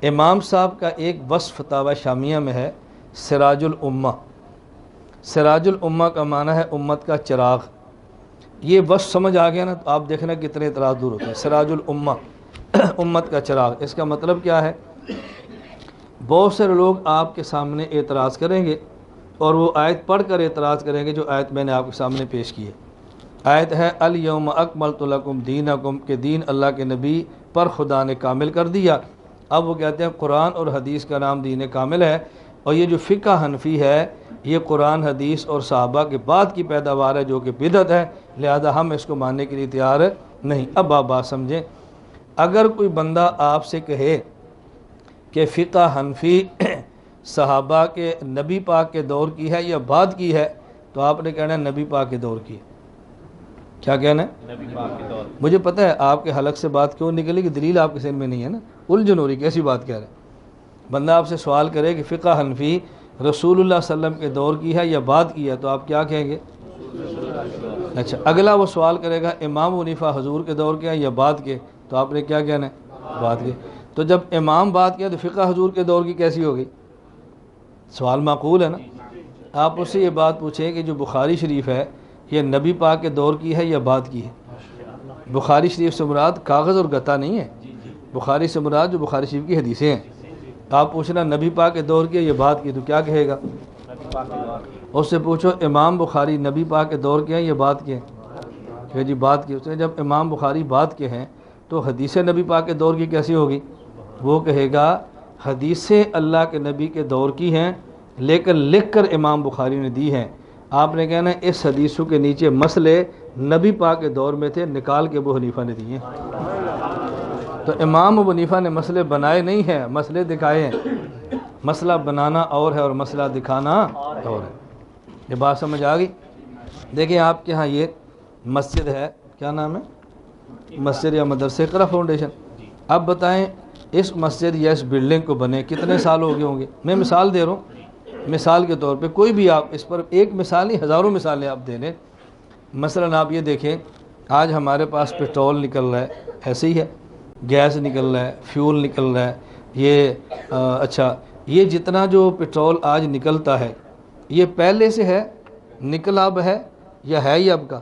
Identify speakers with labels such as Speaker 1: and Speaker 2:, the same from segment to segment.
Speaker 1: امام صاحب کا ایک وصف فتاوی شامیہ میں ہے سراج الامہ. سراج الامہ کا معنی ہے امت کا چراغ. یہ وصف سمجھ آ گیا نا تو آپ دیکھنا کتنے اعتراض دور ہوتے ہیں. سراج الامہ امت کا چراغ، اس کا مطلب کیا ہے؟ بہت سارے لوگ آپ کے سامنے اعتراض کریں گے اور وہ آیت پڑھ کر اعتراض کریں گے جو آیت میں نے آپ کے سامنے پیش کی ہے. آیت ہے الیوم اکملت لکم دینکم، کہ دین اللہ کے نبی پر خدا نے کامل کر دیا. اب وہ کہتے ہیں قرآن اور حدیث کا نام دین کامل ہے، اور یہ جو فقہ حنفی ہے یہ قرآن حدیث اور صحابہ کے بعد کی پیداوار ہے جو کہ بدعت ہے، لہذا ہم اس کو ماننے کے لیے تیار نہیں. اب آپ بات سمجھیں، اگر کوئی بندہ آپ سے کہے کہ فقہ حنفی صحابہ کے نبی پاک کے دور کی ہے یا بعد کی ہے، تو آپ نے کہنا ہے نبی پاک کے دور کی. کیا کہنا ہے؟ نبی پاک کے دور. مجھے پتہ ہے آپ کے حلق سے بات کیوں نکلے کہ دلیل آپ کے ذہن میں نہیں ہے نا. الجھن ہو رہی، کیسی بات کہہ رہے ہیں؟ بندہ آپ سے سوال کرے کہ فقہ حنفی رسول اللہ صلی اللہ علیہ وسلم کے دور کی ہے یا بعد کی ہے، تو آپ کیا کہیں گے؟ اچھا، اگلا وہ سوال کرے گا امام حنیفہ حضور کے دور کے ہیں یا بعد کے، تو آپ نے کیا کہنا ہے؟ بعد کے. تو جب امام بعد کے تو فقہ حضور کے دور کی کیسی ہوگی؟ سوال معقول ہے نا. آپ اس سے یہ بات پوچھیں کہ جو بخاری شریف ہے یہ نبی پاک کے دور کی ہے یا بعد کی ہے؟ بخاری شریف سے مراد کاغذ اور گتا نہیں ہے، بخاری سے مراد جو بخاری شریف کی حدیثیں ہیں. آپ پوچھنا نبی پاک کے دور کی ہے یا بعد کی، تو کیا کہے گا؟ اس سے پوچھو امام بخاری نبی پاک کے دور کے ہیں یا بعد کے ہیں، کہ جی بعد کی. اس نے جب امام بخاری بعد کے ہیں تو حدیثیں نبی پاک کے دور کی کیسی ہوگی؟ وہ کہے گا حدیثیں اللہ کے نبی کے دور کی ہیں لیکن لکھ کر امام بخاری نے دی ہیں. آپ نے کہنا ہے اس حدیثوں کے نیچے مسئلے نبی پاک کے دور میں تھے، نکال کے ابو حنیفہ نے دیے. تو امام ابو حنیفہ نے مسئلے بنائے نہیں ہیں، مسئلے دکھائے ہیں. مسئلہ بنانا اور ہے اور مسئلہ دکھانا اور ہے. یہ بات سمجھ آ گئی؟ دیکھیں آپ کے ہاں یہ مسجد ہے، کیا نام ہے؟ مسجد یا مدرسہ اقرا فاؤنڈیشن. اب بتائیں اس مسجد یا اس بلڈنگ کو بنے کتنے سال ہو گئے ہوں گے؟ میں مثال دے رہا ہوں، مثال کے طور پہ کوئی بھی آپ اس پر ایک مثال نہیں ہزاروں مثالیں آپ دے لیں. مثلا آپ یہ دیکھیں آج ہمارے پاس پیٹرول نکل رہا ہے، ایسے ہی ہے، گیس نکل رہا ہے، فیول نکل رہا ہے. یہ اچھا، یہ جتنا جو پیٹرول آج نکلتا ہے یہ پہلے سے ہے، نکلا اب ہے یا ہے ہی اب کا؟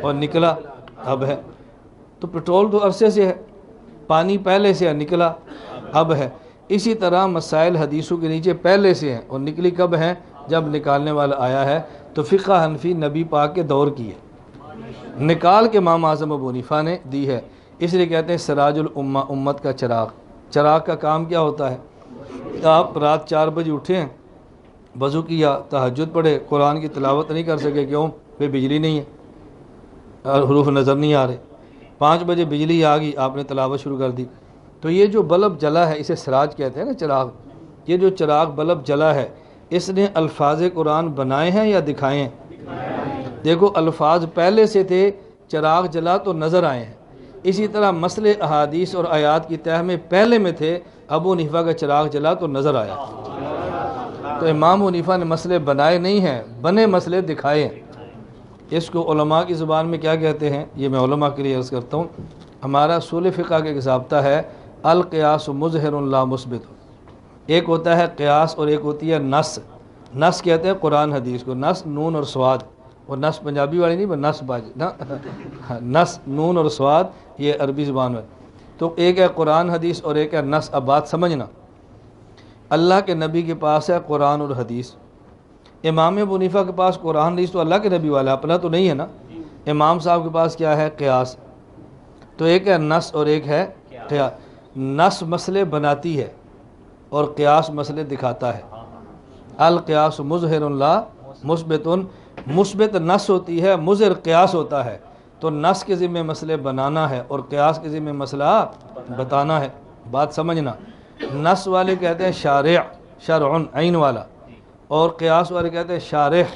Speaker 1: اور نکلا اب ہے. تو پیٹرول تو عرصے سے ہے، پانی پہلے سے ہے، نکلا اب ہے. اسی طرح مسائل حدیثوں کے نیچے پہلے سے ہیں اور نکلی کب ہیں؟ جب نکالنے والا آیا ہے. تو فقہ حنفی نبی پاک کے دور کی ہے، نکال کے امام اعظم ابو حنیفہ نے دی ہے. اس لیے کہتے ہیں سراج الامہ، امت کا چراغ. چراغ کا کام کیا ہوتا ہے؟ آپ رات 4 بجے اٹھیں، وضو کیا، تہجد پڑھے، قرآن کی تلاوت نہیں کر سکے، کیوں؟ پہ بجلی نہیں ہے اور حروف نظر نہیں آ رہے. 5 بجے بجلی آ گئی، آپ نے تلاوت شروع کر دی. تو یہ جو بلب جلا ہے اسے سراج کہتے ہیں نا، چراغ. یہ جو چراغ بلب جلا ہے اس نے الفاظ قرآن بنائے ہیں یا دکھائے ہیں؟ دیکھو الفاظ پہلے سے تھے، چراغ جلا تو نظر آئے ہیں. اسی طرح مسئلے احادیث اور آیات کی تہ میں پہلے میں تھے، ابو حنیفہ کا چراغ جلا تو نظر آیا. تو امام حنیفہ نے مسئلے بنائے نہیں ہیں، بنے مسئلے دکھائے ہیں. اس کو علماء کی زبان میں کیا کہتے ہیں؟ یہ میں علماء کے لیے عرض کرتا ہوں. ہمارا اصول فقہ کا ایک ضابطہ ہے القیاس مظہر لا مثبت. ایک ہوتا ہے قیاس اور ایک ہوتی ہے نص. نص کہتے ہیں قرآن حدیث کو، نص نون اور سواد، اور نص پنجابی والی نہیں، نص باج نص نون اور سواد یہ عربی زبان میں. تو ایک ہے قرآن حدیث اور ایک ہے نص. اب بات سمجھنا، اللہ کے نبی کے پاس ہے قرآن اور حدیث. امام ابو حنیفہ کے پاس قرآن حدیث تو اللہ کے نبی والا اپنا تو نہیں ہے نا. امام صاحب کے پاس کیا ہے؟ قیاس. تو ایک ہے نص اور ایک ہے قیاس. نص مسئلے بناتی ہے اور قیاس مسئلے دکھاتا ہے. القیاس مظہر لا مثبت. مثبت نص ہوتی ہے، مظہر قیاس ہوتا ہے. تو نص کے ذمہ مسئلے بنانا ہے اور قیاس کے ذمہ مسئلہ بتانا ہے. بات سمجھنا، نص والے کہتے ہیں شارع، شرع عین والا، اور قیاس والے کہتے ہیں شارح،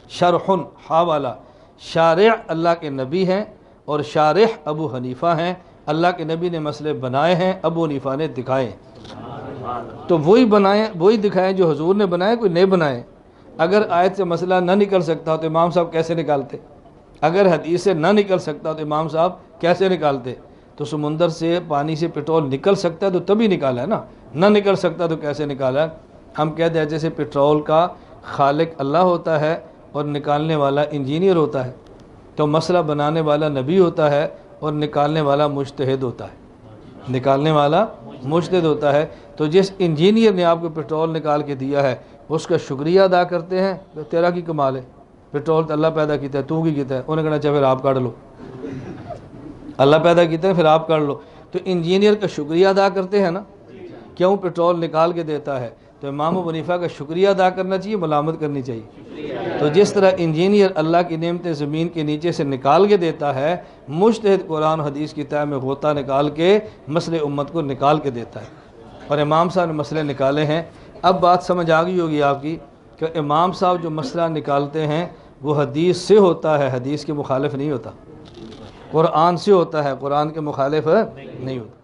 Speaker 1: شرح ہا والا. شارع اللہ کے نبی ہیں اور شارح ابو حنیفہ ہیں. اللہ کے نبی نے مسئلے بنائے ہیں، ابو حنیفہ نے دکھائے. تو وہی بنائے وہی دکھائے جو حضور نے بنائے، کوئی نہیں بنائے. اگر آیت سے مسئلہ نہ نکل سکتا تو امام صاحب کیسے نکالتے؟ اگر حدیث سے نہ نکل سکتا تو امام صاحب کیسے نکالتے؟ تو سمندر سے پانی سے پٹرول نکل سکتا ہے تو تبھی نکالا ہے نا، نہ نکل سکتا تو کیسے نکالا ہے؟ ہم کہتے ہیں جیسے پٹرول کا خالق اللہ ہوتا ہے اور نکالنے والا انجینئر ہوتا ہے، تو مسئلہ بنانے والا نبی ہوتا ہے اور نکالنے والا مجتہد ہوتا ہے، نکالنے والا مجتہد ہوتا ہے۔ تو جس انجینئر نے آپ کو پٹرول نکال کے دیا ہے اس کا شکریہ ادا کرتے ہیں تو تیرا کی کمال ہے، پٹرول تو اللہ پیدا کیتا ہے، تو کی کیتا ہے، انہیں کہنا چاہے پھر آپ کاٹ لو، اللہ پیدا کیتا ہے پھر آپ کر لو۔ تو انجینئر کا شکریہ ادا کرتے ہیں نا، کیوں پٹرول نکال کے دیتا ہے؟ تو امام ابو حنیفہ کا شکریہ ادا کرنا چاہیے، ملامت کرنی چاہیے۔ تو جس طرح انجینئر اللہ کی نعمتیں زمین کے نیچے سے نکال کے دیتا ہے، مجتہد قرآن حدیث کی تہ میں غوطہ نکال کے مسئلے امت کو نکال کے دیتا ہے، اور امام صاحب نے مسئلے نکالے ہیں۔ اب بات سمجھ آ گئی ہوگی آپ کی کہ امام صاحب جو مسئلہ نکالتے ہیں وہ حدیث سے ہوتا ہے، حدیث کے مخالف نہیں ہوتا، قرآن سے ہوتا ہے، قرآن کے مخالف نہیں ہوتا۔